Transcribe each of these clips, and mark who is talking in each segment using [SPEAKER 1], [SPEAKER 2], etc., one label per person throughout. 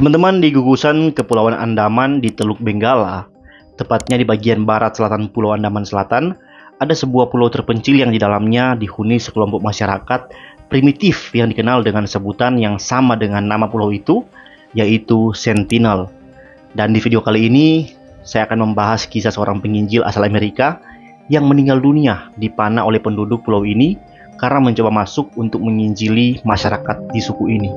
[SPEAKER 1] Teman-teman, di gugusan Kepulauan Andaman di Teluk Benggala, tepatnya di bagian barat selatan Pulau Andaman Selatan, ada sebuah pulau terpencil yang di dalamnya dihuni sekelompok masyarakat primitif yang dikenal dengan sebutan yang sama dengan nama pulau itu, yaitu Sentinel. Dan di video kali ini, saya akan membahas kisah seorang penginjil asal Amerika yang meninggal dunia dipanah oleh penduduk pulau ini karena mencoba masuk untuk menginjili masyarakat di suku ini.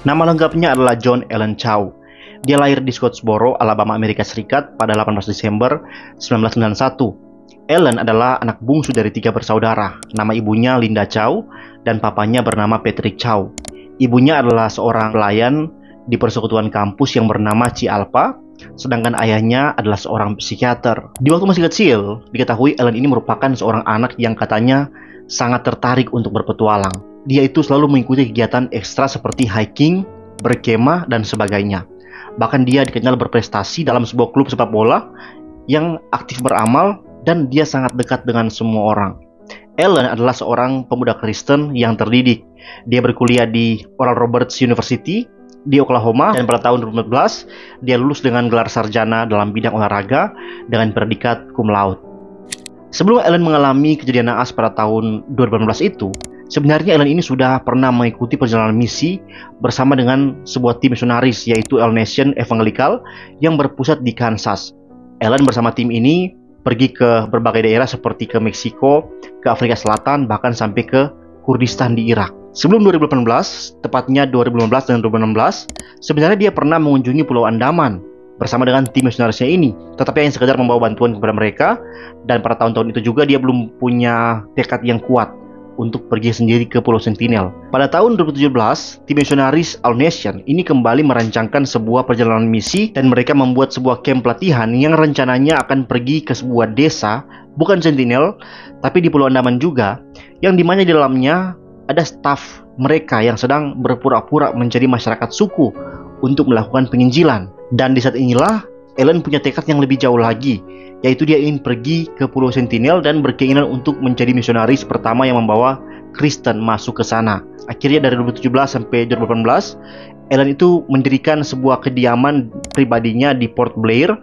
[SPEAKER 1] Nama lengkapnya adalah John Allen Chau. Dia lahir di Scottsboro, Alabama, Amerika Serikat pada 18 Desember 1991. Allen adalah anak bungsu dari 3 bersaudara. Nama ibunya Linda Chau dan papanya bernama Patrick Chau. Ibunya adalah seorang pelayan di persekutuan kampus yang bernama Chi Alpha, sedangkan ayahnya adalah seorang psikiater. Di waktu masih kecil, diketahui Allen ini merupakan seorang anak yang katanya sangat tertarik untuk berpetualang. Dia itu selalu mengikuti kegiatan ekstra seperti hiking, berkemah, dan sebagainya. Bahkan dia dikenal berprestasi dalam sebuah klub sepak bola yang aktif beramal dan dia sangat dekat dengan semua orang. Allen adalah seorang pemuda Kristen yang terdidik. Dia berkuliah di Oral Roberts University di Oklahoma dan pada tahun 2014 dia lulus dengan gelar sarjana dalam bidang olahraga dengan predikat cum laude. Sebelum Allen mengalami kejadian naas pada tahun 2018 itu, sebenarnya Allen ini sudah pernah mengikuti perjalanan misi bersama dengan sebuah tim misionaris yaitu All Nation Evangelical yang berpusat di Kansas. Allen bersama tim ini pergi ke berbagai daerah seperti ke Meksiko, ke Afrika Selatan, bahkan sampai ke Kurdistan di Irak. Sebelum 2018, tepatnya 2015 dan 2016, sebenarnya dia pernah mengunjungi Pulau Andaman bersama dengan tim misionarisnya ini, tetapi hanya sekedar membawa bantuan kepada mereka, dan pada tahun-tahun itu juga dia belum punya tekad yang kuat untuk pergi sendiri ke Pulau Sentinel. Pada tahun 2017, tim misionaris All Nation ini kembali merancangkan sebuah perjalanan misi dan mereka membuat sebuah camp pelatihan yang rencananya akan pergi ke sebuah desa, bukan Sentinel, tapi di Pulau Andaman juga, yang dimana di dalamnya ada staf mereka yang sedang berpura-pura menjadi masyarakat suku untuk melakukan penginjilan. Dan di saat inilah Allen punya tekad yang lebih jauh lagi, yaitu dia ingin pergi ke Pulau Sentinel dan berkeinginan untuk menjadi misionaris pertama yang membawa Kristen masuk ke sana. Akhirnya dari 2017 sampai 2018, Allen itu mendirikan sebuah kediaman pribadinya di Port Blair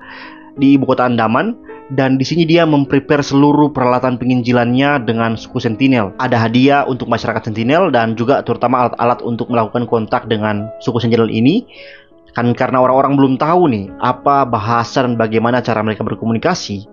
[SPEAKER 1] di ibu kota Andaman, dan di sini dia memprepare seluruh peralatan penginjilannya dengan suku Sentinel. Ada hadiah untuk masyarakat Sentinel dan juga terutama alat-alat untuk melakukan kontak dengan suku Sentinel ini. Kan karena orang-orang belum tahu nih apa bahasa dan bagaimana cara mereka berkomunikasi,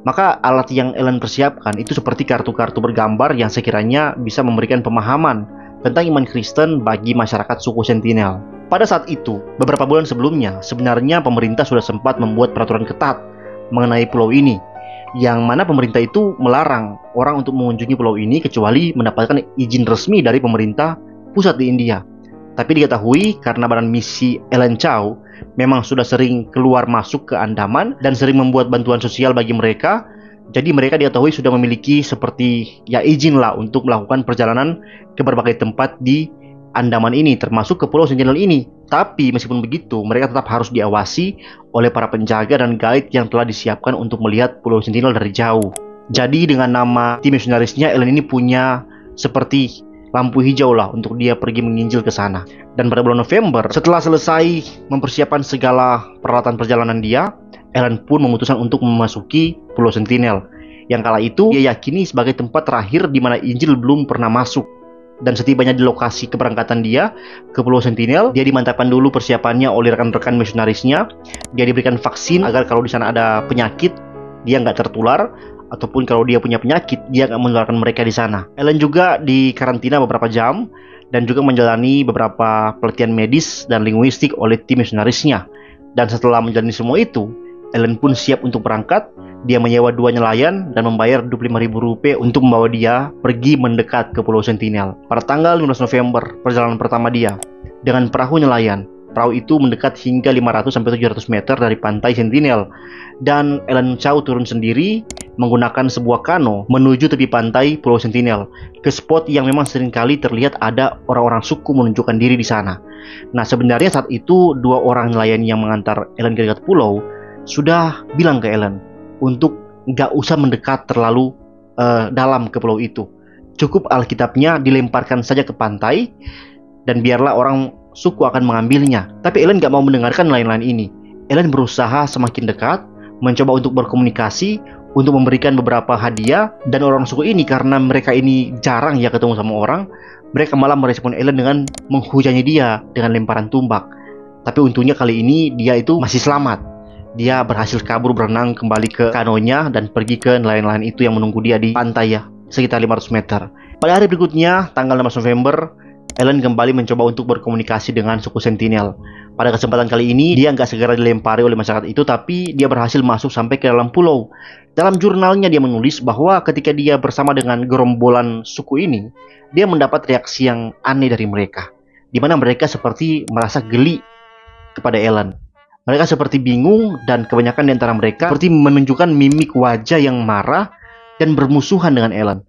[SPEAKER 1] maka alat yang Allen persiapkan itu seperti kartu-kartu bergambar yang sekiranya bisa memberikan pemahaman tentang iman Kristen bagi masyarakat suku Sentinel. Pada saat itu, beberapa bulan sebelumnya, sebenarnya pemerintah sudah sempat membuat peraturan ketat mengenai pulau ini, yang mana pemerintah itu melarang orang untuk mengunjungi pulau ini kecuali mendapatkan izin resmi dari pemerintah pusat di India. Tapi diketahui karena badan misi Allen Chau memang sudah sering keluar masuk ke Andaman dan sering membuat bantuan sosial bagi mereka, jadi mereka diketahui sudah memiliki seperti izin lah untuk melakukan perjalanan ke berbagai tempat di Andaman ini, termasuk ke Pulau Sentinel ini. Tapi meskipun begitu, mereka tetap harus diawasi oleh para penjaga dan guide yang telah disiapkan untuk melihat Pulau Sentinel dari jauh. Jadi dengan nama tim misionarisnya, Allen ini punya seperti lampu hijau lah untuk dia pergi menginjil ke sana. Dan pada bulan November, setelah selesai mempersiapkan segala peralatan perjalanan dia, Allen pun memutuskan untuk memasuki Pulau Sentinel, yang kala itu dia yakini sebagai tempat terakhir di mana Injil belum pernah masuk. Dan setibanya di lokasi keberangkatan dia ke Pulau Sentinel, dia dimantapkan dulu persiapannya oleh rekan-rekan misionarisnya. Dia diberikan vaksin agar kalau di sana ada penyakit, dia nggak tertular, ataupun kalau dia punya penyakit, dia nggak menularkan mereka di sana. Ellen juga dikarantina beberapa jam dan juga menjalani beberapa pelatihan medis dan linguistik oleh tim misionarisnya. Dan setelah menjalani semua itu, Ellen pun siap untuk berangkat. Dia menyewa 2 nelayan dan membayar Rp25.000 untuk membawa dia pergi mendekat ke Pulau Sentinel. Pada tanggal 15 November, perjalanan pertama dia dengan perahu nelayan. Perahu itu mendekat hingga 500-700 meter dari pantai Sentinel. Dan Ellen Chow turun sendiri menggunakan sebuah kano menuju tepi pantai Pulau Sentinel, ke spot yang memang seringkali terlihat ada orang-orang suku menunjukkan diri di sana. Nah, sebenarnya saat itu 2 orang nelayan yang mengantar Ellen ke dekat pulau sudah bilang ke Ellen untuk nggak usah mendekat terlalu dalam ke pulau itu. Cukup Alkitabnya dilemparkan saja ke pantai dan biarlah orang suku akan mengambilnya. Tapi Ellen nggak mau mendengarkan nelayan-nelayan ini. Ellen berusaha semakin dekat, mencoba untuk berkomunikasi, untuk memberikan beberapa hadiah. Dan orang suku ini, karena mereka ini jarang ya ketemu sama orang, mereka malah merespon Ellen dengan menghujani dia dengan lemparan tumbak. Tapi untungnya kali ini dia itu masih selamat. Dia berhasil kabur berenang kembali ke kanonya dan pergi ke nelayan-nelayan itu yang menunggu dia di pantai ya, sekitar 500 meter. Pada hari berikutnya, tanggal 16 November, Ellen kembali mencoba untuk berkomunikasi dengan suku Sentinel. Pada kesempatan kali ini, dia nggak segera dilempari oleh masyarakat itu, tapi dia berhasil masuk sampai ke dalam pulau. Dalam jurnalnya dia menulis bahwa ketika dia bersama dengan gerombolan suku ini, dia mendapat reaksi yang aneh dari mereka, di mana mereka seperti merasa geli kepada Ellen. Mereka seperti bingung dan kebanyakan di antara mereka seperti menunjukkan mimik wajah yang marah dan bermusuhan dengan Ellen.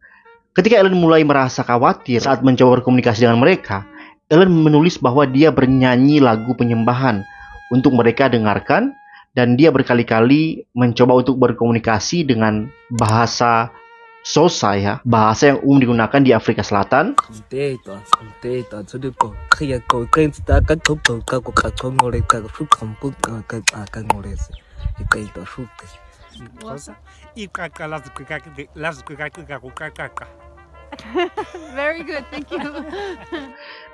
[SPEAKER 1] Ketika Ellen mulai merasa khawatir saat mencoba berkomunikasi dengan mereka, Ellen menulis bahwa dia bernyanyi lagu penyembahan untuk mereka dengarkan, dan dia berkali-kali mencoba untuk berkomunikasi dengan bahasa Xhosa ya, bahasa yang umum digunakan di Afrika Selatan.
[SPEAKER 2] Very good, thank you.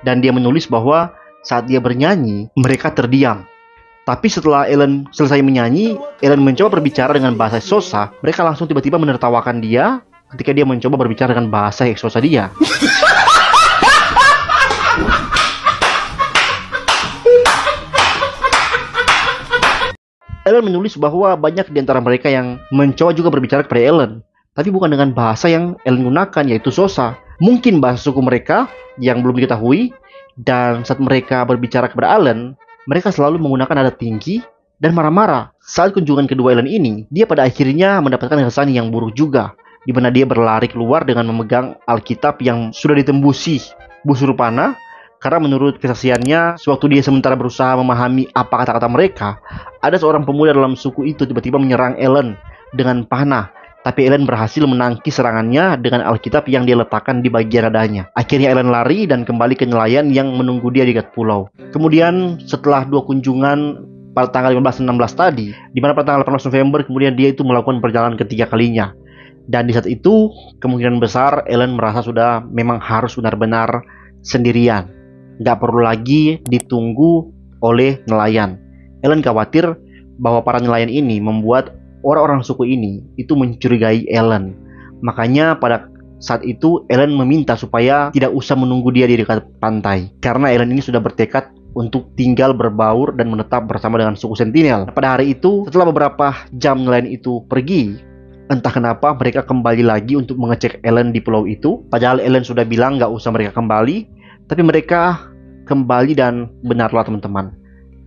[SPEAKER 1] Dan dia menulis bahwa saat dia bernyanyi, mereka terdiam. Tapi setelah Ellen selesai menyanyi, Ellen mencoba berbicara dengan bahasa Xhosa. Mereka langsung tiba-tiba menertawakan dia ketika dia mencoba berbicara dengan bahasa Xhosa dia. Ellen menulis bahwa banyak di antara mereka yang mencoba juga berbicara kepada Ellen, tapi bukan dengan bahasa yang Ellen gunakan, yaitu Xhosa. Mungkin bahasa suku mereka yang belum diketahui. Dan saat mereka berbicara kepada Ellen, mereka selalu menggunakan nada tinggi dan marah-marah. Saat kunjungan kedua Ellen ini, dia pada akhirnya mendapatkan kesan yang buruk juga, di mana dia berlari keluar dengan memegang Alkitab yang sudah ditembusi busur panah. Karena menurut kesaksiannya, sewaktu dia sementara berusaha memahami apa kata-kata mereka, ada seorang pemuda dalam suku itu tiba-tiba menyerang Ellen dengan panah. Tapi Ellen berhasil menangkis serangannya dengan Alkitab yang dia letakkan di bagian dadanya. Akhirnya Ellen lari dan kembali ke nelayan yang menunggu dia di dekat pulau. Kemudian setelah 2 kunjungan pada tanggal 15 dan 16 tadi, di mana pada tanggal 18 November kemudian dia itu melakukan perjalanan ketiga kalinya. Dan di saat itu kemungkinan besar Ellen merasa sudah memang harus benar-benar sendirian. Nggak perlu lagi ditunggu oleh nelayan. Ellen khawatir bahwa para nelayan ini membuat orang-orang suku ini itu mencurigai Ellen. Makanya pada saat itu Ellen meminta supaya tidak usah menunggu dia di dekat pantai, karena Ellen ini sudah bertekad untuk tinggal berbaur dan menetap bersama dengan suku Sentinel. Pada hari itu, setelah beberapa jam nelayan itu pergi, entah kenapa mereka kembali lagi untuk mengecek Ellen di pulau itu. Padahal Ellen sudah bilang nggak usah mereka kembali, tapi mereka kembali. Dan benarlah teman-teman,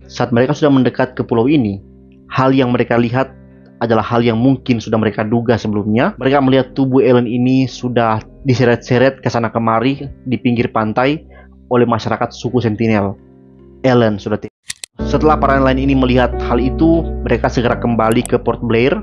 [SPEAKER 1] saat mereka sudah mendekat ke pulau ini, hal yang mereka lihat adalah hal yang mungkin sudah mereka duga sebelumnya. Mereka melihat tubuh Ellen ini sudah diseret-seret ke sana kemari di pinggir pantai oleh masyarakat suku Sentinel. Ellen sudah Setelah para nelayan ini melihat hal itu, mereka segera kembali ke Port Blair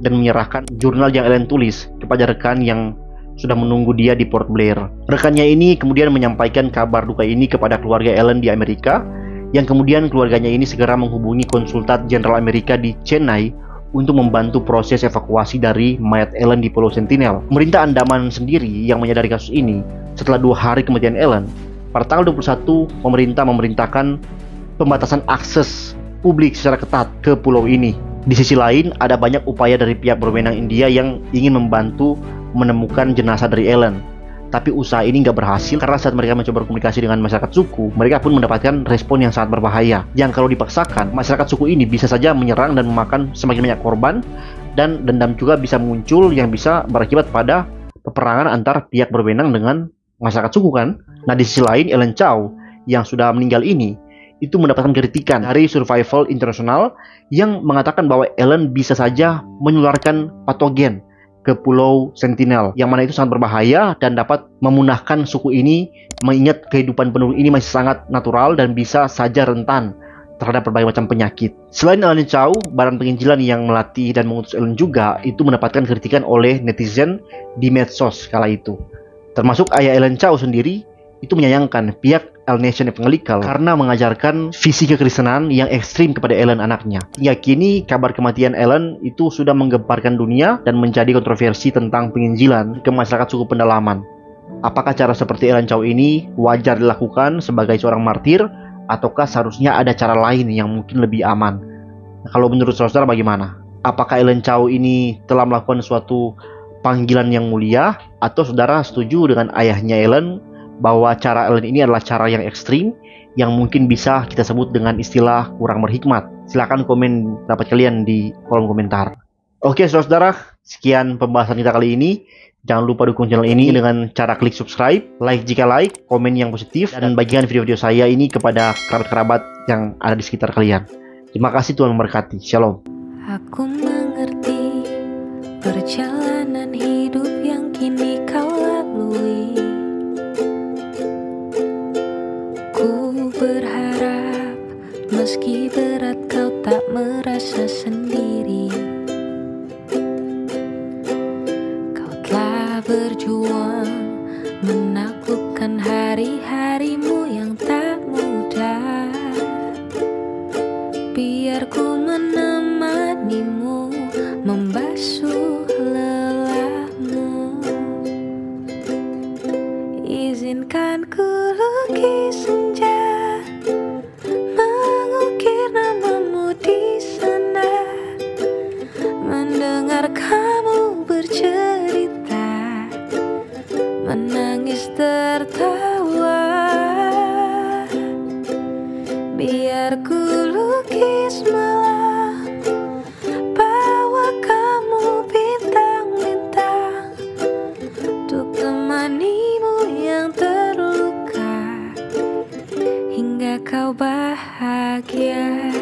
[SPEAKER 1] dan menyerahkan jurnal yang Ellen tulis kepada rekan yang sudah menunggu dia di Port Blair. Rekannya ini kemudian menyampaikan kabar duka ini kepada keluarga Ellen di Amerika, yang kemudian keluarganya ini segera menghubungi konsulat jenderal Amerika di Chennai untuk membantu proses evakuasi dari mayat Ellen di Pulau Sentinel. Pemerintah Andaman sendiri yang menyadari kasus ini setelah 2 hari kematian Ellen, pada tanggal 21 pemerintah memerintahkan pembatasan akses publik secara ketat ke pulau ini. Di sisi lain, ada banyak upaya dari pihak berwenang India yang ingin membantu menemukan jenazah dari Ellen. Tapi usaha ini nggak berhasil karena saat mereka mencoba berkomunikasi dengan masyarakat suku, mereka pun mendapatkan respon yang sangat berbahaya. Yang kalau dipaksakan, masyarakat suku ini bisa saja menyerang dan memakan semakin banyak korban, dan dendam juga bisa muncul yang bisa berakibat pada peperangan antar pihak berwenang dengan masyarakat suku kan. Nah di sisi lain, Ellen Chow yang sudah meninggal ini itu mendapatkan kritikan dari Survival International yang mengatakan bahwa Ellen bisa saja menularkan patogen ke Pulau Sentinel, yang mana itu sangat berbahaya dan dapat memunahkan suku ini, mengingat kehidupan penduduk ini masih sangat natural dan bisa saja rentan terhadap berbagai macam penyakit. Selain Ellen Chow, Badan Penginjilan yang melatih dan mengutus Ellen juga itu mendapatkan kritikan oleh netizen di medsos kala itu. Termasuk ayah Ellen Chow sendiri itu menyayangkan pihak Al-Nation Evangelical karena mengajarkan visi kekristenan yang ekstrim kepada Ellen anaknya. Hingga kini kabar kematian Ellen itu sudah menggemparkan dunia dan menjadi kontroversi tentang penginjilan ke masyarakat suku pendalaman. Apakah cara seperti Ellen Chow ini wajar dilakukan sebagai seorang martir, ataukah seharusnya ada cara lain yang mungkin lebih aman? Nah, kalau menurut saudara bagaimana? Apakah Ellen Chow ini telah melakukan suatu panggilan yang mulia, atau saudara setuju dengan ayahnya Ellen bahwa cara Ellen ini adalah cara yang ekstrim yang mungkin bisa kita sebut dengan istilah kurang berhikmat? Silahkan komen pendapat kalian di kolom komentar. Oke saudara, sekian pembahasan kita kali ini. Jangan lupa dukung channel ini dengan cara klik subscribe, like jika like, komen yang positif, dan bagikan video-video saya ini kepada kerabat-kerabat yang ada di sekitar kalian. Terima kasih, Tuhan memberkati. Shalom.
[SPEAKER 3] Aku mengerti perjalanan hidup yang kini kau lalui. Ku berharap meski berat kau tak merasa sendiri. Kau telah berjuang menaklukkan hari-harimu yang tak mudah. Biar ku menemanimu membasuh lelahmu. Izinkan ku lukis senja, mengukir namamu di sana, mendengar kamu bercerita, menangis tertawa. Biar ku lukis malam, bawa kamu bintang-bintang, untuk temanimu yang terluka hingga kau bahagia.